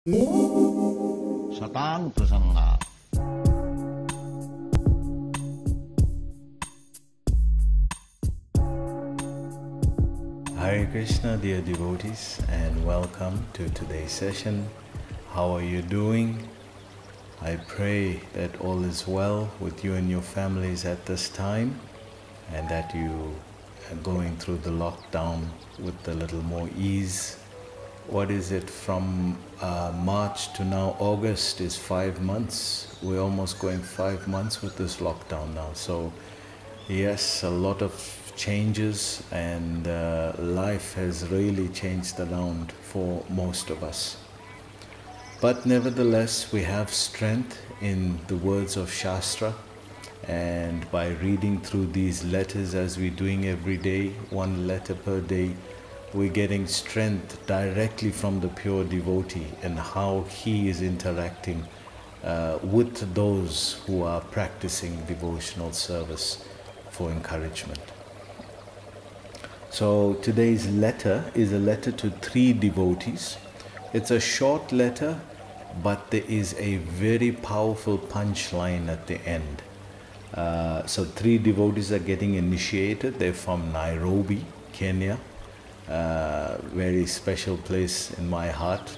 Satan Prasanga. Hare Krishna, dear devotees, and welcome to today's session. How are you doing? I pray that all is well with you and your families at this time, and that you are going through the lockdown with a little more ease. What is it, from March to now August is 5 months. We're almost going 5 months with this lockdown now. So yes, a lot of changes, and life has really changed around for most of us. But nevertheless, we have strength in the words of Shastra, and by reading through these letters as we're doing every day, one letter per day, we're getting strength directly from the pure devotee and how he is interacting with those who are practicing devotional service for encouragement. So today's letter is a letter to 3 devotees. It's a short letter, but there is a very powerful punchline at the end. So 3 devotees are getting initiated. They're from Nairobi, Kenya. Very special place in my heart.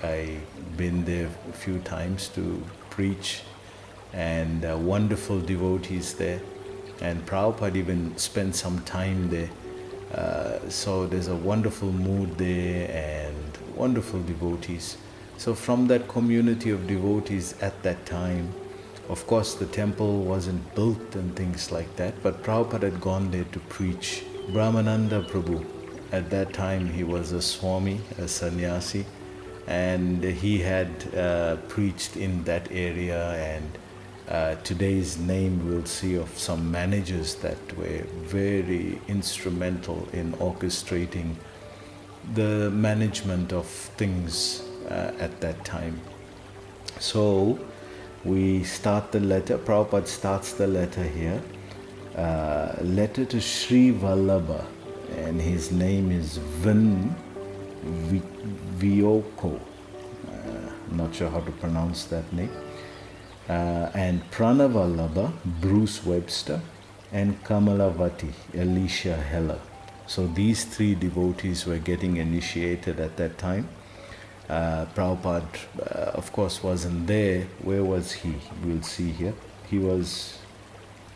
I've been there a few times to preach, and wonderful devotees there. And Prabhupada even spent some time there. So there's a wonderful mood there and wonderful devotees. So from that community of devotees at that time, of course the temple wasn't built and things like that, but Prabhupada had gone there to preach. Brahmananda Prabhu, at that time he was a Swami, a sannyasi, and he had preached in that area. And today's name we'll see of some managers that were very instrumental in orchestrating the management of things at that time. So we start the letter. Prabhupada starts the letter here. Letter to Srivallabh, and his name is Vioko. Not sure how to pronounce that name. And Pranavallabh, Bruce Webster, and Kamalavati, Alicia Heller. So these 3 devotees were getting initiated at that time. Prabhupada, of course, wasn't there. Where was he? We'll see here.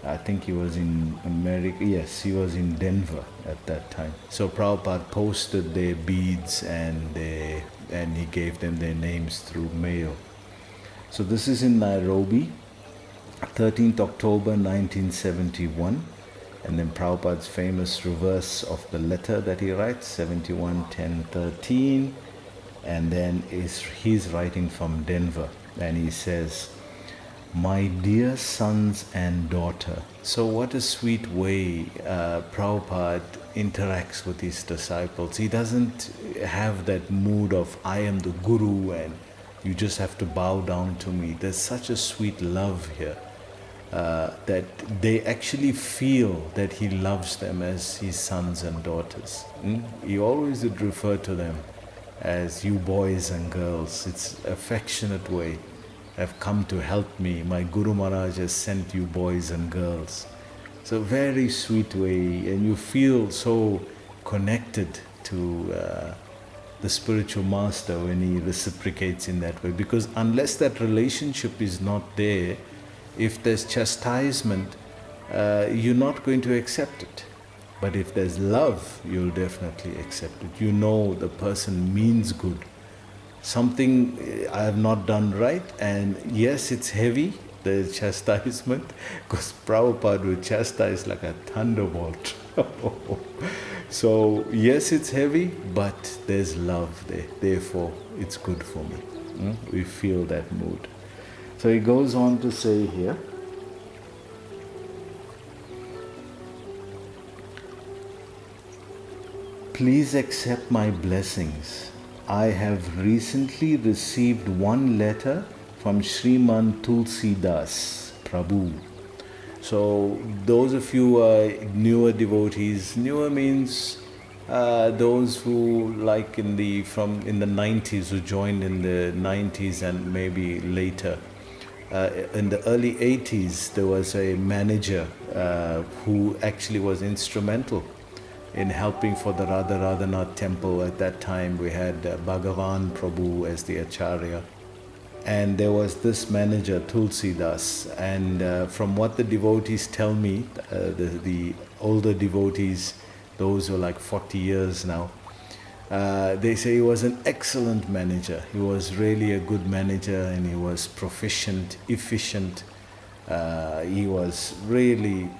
I think he was in America. Yes, he was in Denver at that time. So Prabhupada posted their beads, and he gave them their names through mail. So this is in Nairobi, 13th October 1971. And then Prabhupada's famous reverse of the letter that he writes, 71:10:13. And then he's writing from Denver, and he says, "My dear sons and daughter." So what a sweet way Prabhupada interacts with his disciples. He doesn't have that mood of, I am the guru and you just have to bow down to me. There's such a sweet love here that they actually feel that he loves them as his sons and daughters. He always would refer to them as you boys and girls. It's an affectionate way. Have come to help me. My Guru Maharaj has sent you boys and girls. It's a very sweet way, and you feel so connected to the spiritual master when he reciprocates in that way. Because unless that relationship is not there, if there's chastisement, you're not going to accept it. But if there's love, you'll definitely accept it. You know the person means good. Something I have not done right, and yes, it's heavy, the chastisement, because Prabhupada will chastise like a thunderbolt. So yes, it's heavy, but there's love there. Therefore, it's good for me. We feel that mood. So he goes on to say here, "Please accept my blessings. I have recently received one letter from Sriman Tulsidas Prabhu." So those of you newer devotees, newer means those who like in the 90s, who joined in the 90s and maybe later. In the early 80s, there was a manager who actually was instrumental in helping for the Radha Radhanath temple. At that time, we had Bhagavan Prabhu as the Acharya. And there was this manager, Tulsi Das. And from what the devotees tell me, the older devotees, those who are like 40 years now, they say he was an excellent manager. He was really a good manager, and he was proficient, efficient. He was really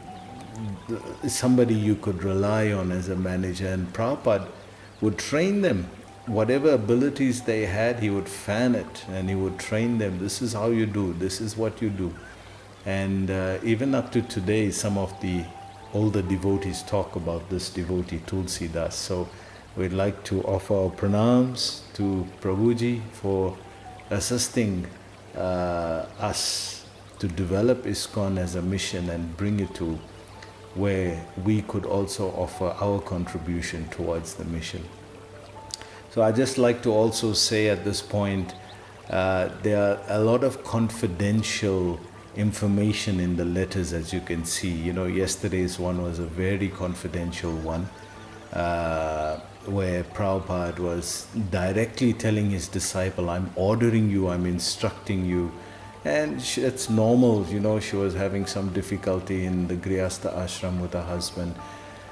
somebody you could rely on as a manager. And Prabhupada would train them. Whatever abilities they had, he would fan it and he would train them. This is how you do, this is what you do. And even up to today, some of the older devotees talk about this devotee, Tulsi Das. So we'd like to offer our pranams to Prabhuji for assisting us to develop ISKCON as a mission and bring it to where we could also offer our contribution towards the mission. So I just like to also say at this point, there are a lot of confidential information in the letters, as you can see. You know, yesterday's one was a very confidential one, where Prabhupada was directly telling his disciple, I'm ordering you, I'm instructing you. And it's normal, you know, she was having some difficulty in the Grihastha ashram with her husband.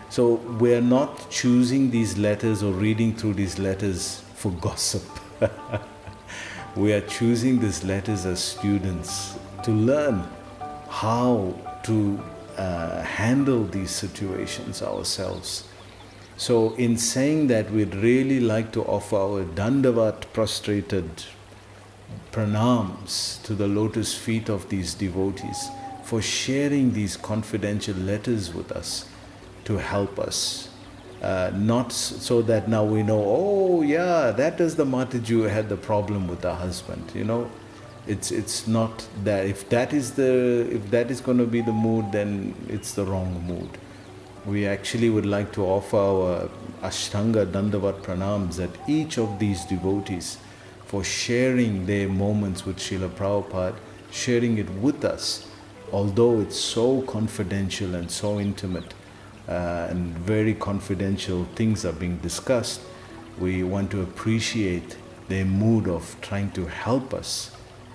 So we're not choosing these letters or reading through these letters for gossip. We are choosing these letters as students to learn how to handle these situations ourselves. So in saying that, we'd really like to offer our dandavat prostrated pranams to the lotus feet of these devotees for sharing these confidential letters with us to help us. Not so that now we know, oh yeah, that is the Mataji who had the problem with her husband. You know, it's not that. If that is going to be the mood, then it's the wrong mood. We actually would like to offer our Ashtanga Dandavat Pranams at each of these devotees for sharing their moments with Srila Prabhupada, sharing it with us, although it's so confidential and so intimate. And very confidential things are being discussed. We want to appreciate their mood of trying to help us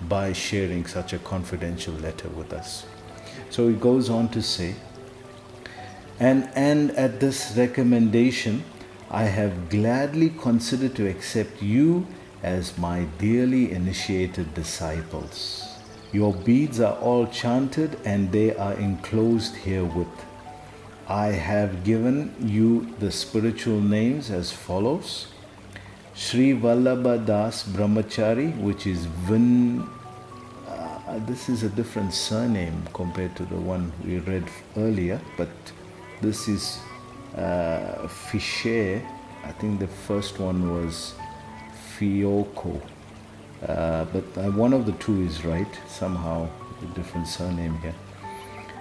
by sharing such a confidential letter with us. So it goes on to say, and at this recommendation, I have gladly considered to accept you as my dearly initiated disciples. Your beads are all chanted and they are enclosed herewith. I have given you the spiritual names as follows. Srivallabh Das Brahmachari, which is this is a different surname compared to the one we read earlier, but this is Fisher. I think the first one was Fioko, but one of the two is right, somehow a different surname here.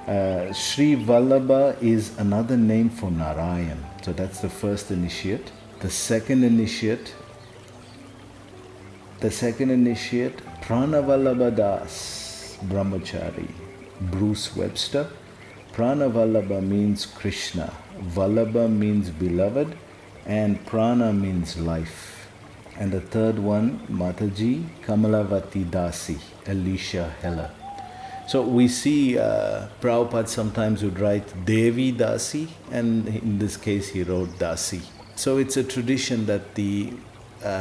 Srivallabh is another name for Narayan. So that's the first initiate. The second initiate, Pranavallabh Das Brahmachari, Bruce Webster. Pranavallabha means Krishna, Vallabha means beloved, and Prana means life. And the third one, Mataji Kamalavati Dasi, Alicia Heller. So we see Prabhupada sometimes would write Devi Dasi, and in this case he wrote Dasi. So it's a tradition that the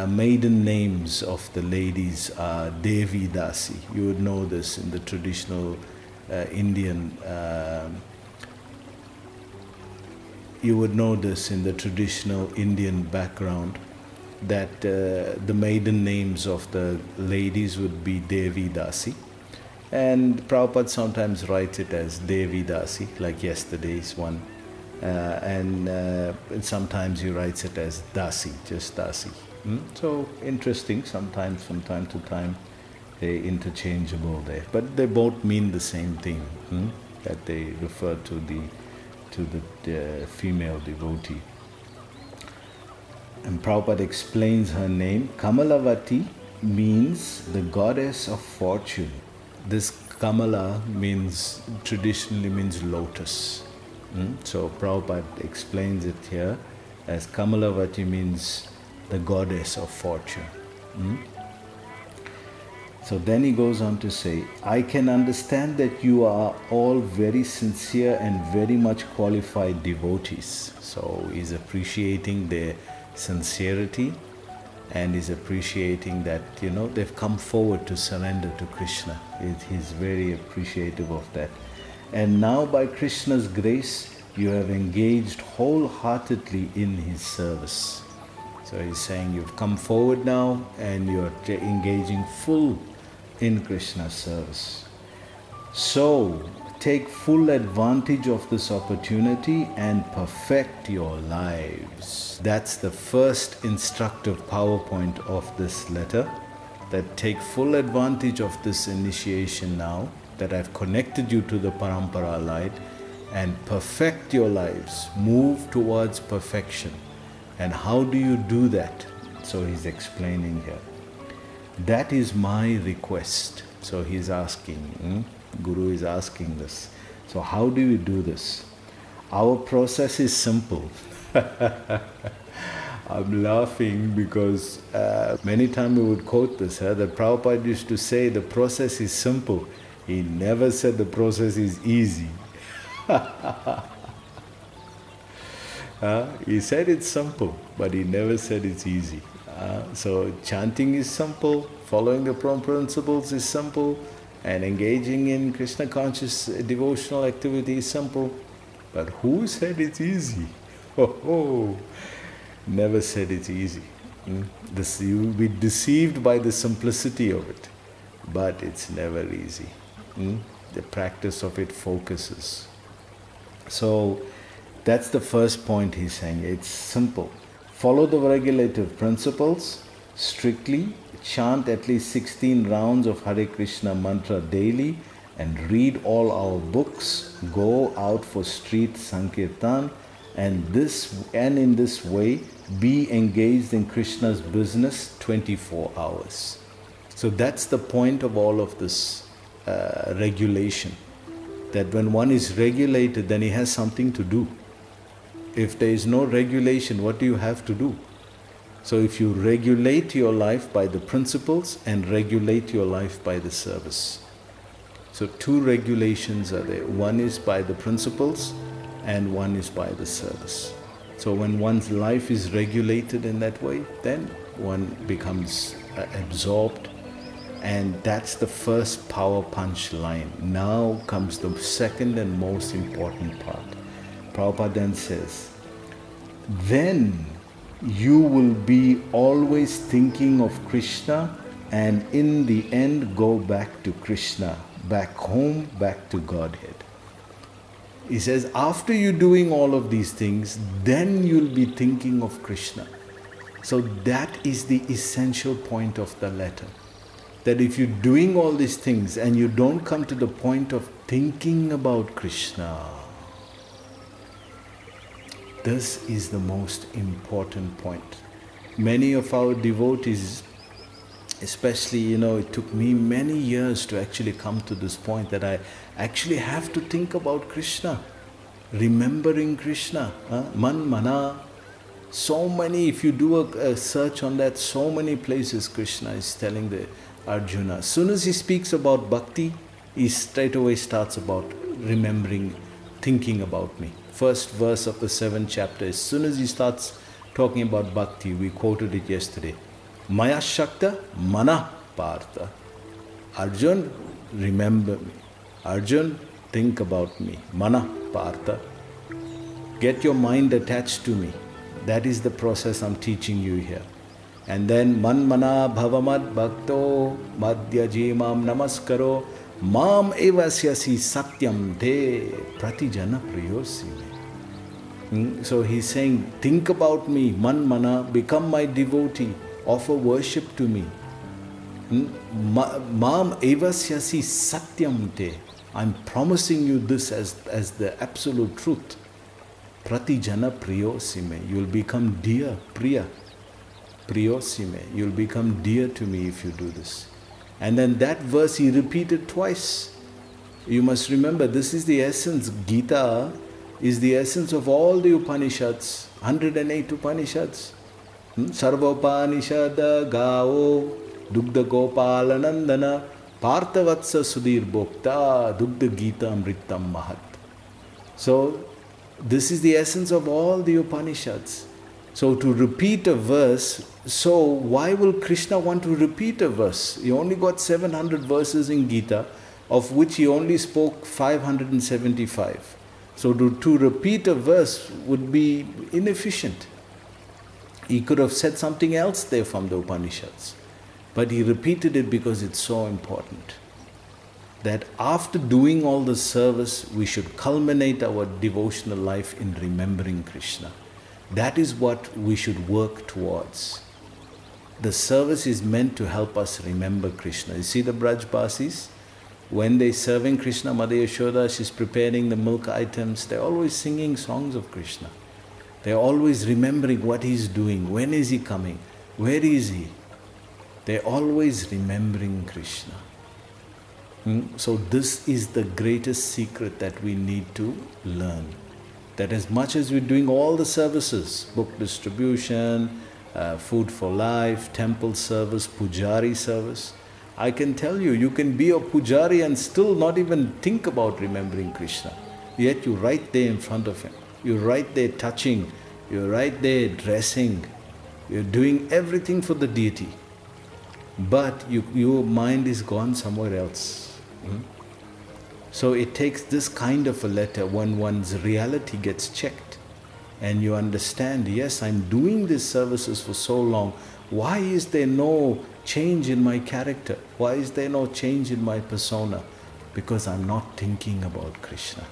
maiden names of the ladies are Devi Dasi. You would know this in the traditional Indian. You would know this in the traditional Indian background, that the maiden names of the ladies would be Devi Dasi. And Prabhupada sometimes writes it as Devi Dasi, like yesterday's one. And sometimes he writes it as Dasi, just Dasi. So interesting, sometimes from time to time they're interchangeable there. But they both mean the same thing, that they refer to the female devotee. And Prabhupada explains her name. Kamalavati means the goddess of fortune. This Kamala traditionally means lotus. So Prabhupada explains it here as Kamalavati means the goddess of fortune. So then he goes on to say, I can understand that you are all very sincere and very much qualified devotees. So he's appreciating their sincerity and he's appreciating that, they've come forward to surrender to Krishna. He's very appreciative of that. And now by Krishna's grace, you have engaged wholeheartedly in his service. So he's saying you've come forward now and you're engaging full in Krishna's service. So take full advantage of this opportunity and perfect your lives. That's the first instructive PowerPoint of this letter, that take full advantage of this initiation now, that I've connected you to the Parampara light, and perfect your lives, move towards perfection. And how do you do that? So he's explaining here. That is my request. So he's asking, Guru is asking this. So how do we do this? Our process is simple. I'm laughing because many times we would quote this, that Prabhupada used to say the process is simple. He never said the process is easy. He said it's simple, but he never said it's easy. So chanting is simple, following the principles is simple, and engaging in Krishna conscious devotional activity is simple. But who said it's easy? Never said it's easy. You will be deceived by the simplicity of it, but it's never easy. The practice of it focuses. So that's the first point he's saying. It's simple. Follow the regulative principles strictly, chant at least 16 rounds of Hare Krishna mantra daily, and read all our books, go out for street sankirtan, and in this way be engaged in Krishna's business 24 hours. So that's the point of all of this regulation, that when one is regulated, then he has something to do. If there is no regulation, what do you have to do? So if you regulate your life by the principles and regulate your life by the service. So two regulations are there. One is by the principles and one is by the service. So when one's life is regulated in that way, then one becomes absorbed. And that's the first power punch line. Now comes the second and most important part. Prabhupada then says, then you will be always thinking of Krishna, and in the end go back to Krishna, back home, back to Godhead. He says, after you're doing all of these things, then you'll be thinking of Krishna. So that is the essential point of the letter. That if you're doing all these things and you don't come to the point of thinking about Krishna, this is the most important point. Many of our devotees, especially, it took me many years to actually come to this point that I actually have to think about Krishna, remembering Krishna, man, mana. So many, if you do a search on that, so many places Krishna is telling the Arjuna. As soon as he speaks about bhakti, he straight away starts about remembering, thinking about me. First verse of the 7th chapter, as soon as he starts talking about bhakti, we quoted it yesterday. Maya Shakta Mana Partha. Arjun, remember me. Arjun, think about me. Mana Partha. Get your mind attached to me. That is the process I'm teaching you here. And then man mana bhavamad bhakto madhya jimam namaskaro mam evasyasi satyam te pratijana priyosime. So he's saying, think about me, man mana, become my devotee, offer worship to me. Mam evasyasi satyam te. I'm promising you this as the absolute truth. Pratijana priyosime. You'll become dear, priya, priyosime. You'll become dear to me if you do this. And then that verse he repeated twice. You must remember, this is the essence. Gita is the essence of all the Upanishads, 108 Upanishads. Sarvopanishada Gao Dugdha Gopalanandana Parthavatsa Sudhir Bhokta Dugdha Gita Amritam Mahat. So, this is the essence of all the Upanishads. So, to repeat a verse, so why will Krishna want to repeat a verse? He only got 700 verses in Gita, of which he only spoke 575. So, to repeat a verse would be inefficient. He could have said something else there from the Upanishads. But he repeated it because it's so important. That after doing all the service, we should culminate our devotional life in remembering Krishna. That is what we should work towards. The service is meant to help us remember Krishna. You see the Brajbasis? When they're serving Krishna, Mother Yashoda, she's preparing the milk items, they're always singing songs of Krishna. They're always remembering what he's doing, when is he coming, where is he? They're always remembering Krishna. So this is the greatest secret that we need to learn. That as much as we're doing all the services, book distribution, food for life, temple service, pujari service, I can tell you, you can be a pujari and still not even think about remembering Krishna. Yet you're right there in front of him. You're right there touching. You're right there dressing. You're doing everything for the deity. But your mind is gone somewhere else. So it takes this kind of a letter when one's reality gets checked and you understand, yes, I'm doing these services for so long. Why is there no change in my character? Why is there no change in my persona? Because I'm not thinking about Krishna.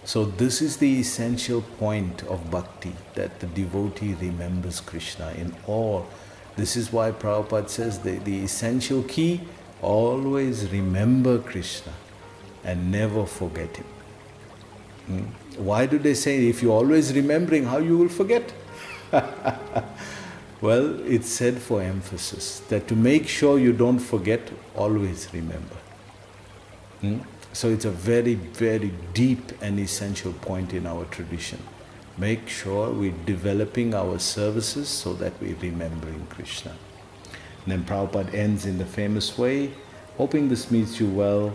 So this is the essential point of bhakti, that the devotee remembers Krishna in all. This is why Prabhupada says the essential key, always remember Krishna and never forget him. Why do they say, if you're always remembering, how you will forget? Well, it's said for emphasis, that to make sure you don't forget, always remember. So it's a very, very deep and essential point in our tradition. Make sure we're developing our services so that we're remembering Krishna. And then Prabhupada ends in the famous way, hoping this meets you well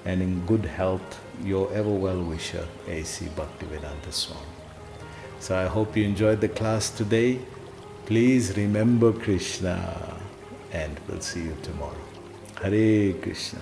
and in good health, your ever well-wisher, A.C. Bhaktivedanta Swami. So I hope you enjoyed the class today. Please remember Krishna and we'll see you tomorrow. Hare Krishna.